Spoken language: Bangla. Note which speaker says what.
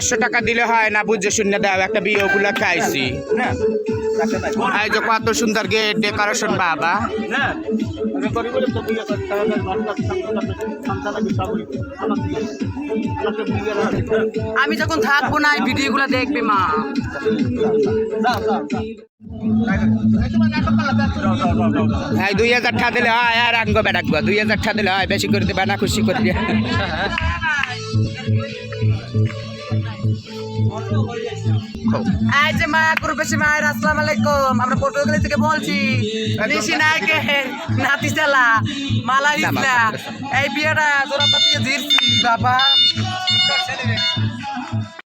Speaker 1: 500 টাকা দিলে হয় না, বুঝে শুনে দাও, একটা বিয়ে উপলক্ষে আইছি। এই যে কত সুন্দর গেট ডেকোরেশন বাবা।
Speaker 2: আমি যখন থাকবো না এই ভিডিওগুলো দেখবে মা।
Speaker 1: হ্যাঁ 2000 টাকা দিলে হয়, আর আনগো বেড়াকবো 2000 টাকা দিলে হয়, বেশি করে দেবে না, খুশি করে দিয়ে।
Speaker 2: এই যে মায়া গ্রুপের মায়ের আসসালামু আলাইকুম, আমরা পর্তুগাল থেকে বলছি। নিশি নায়কে নাতি চালা মালা ইসলা এই বিয়েটা জোড়া পাতিয়ে দিচ্ছি বাবা।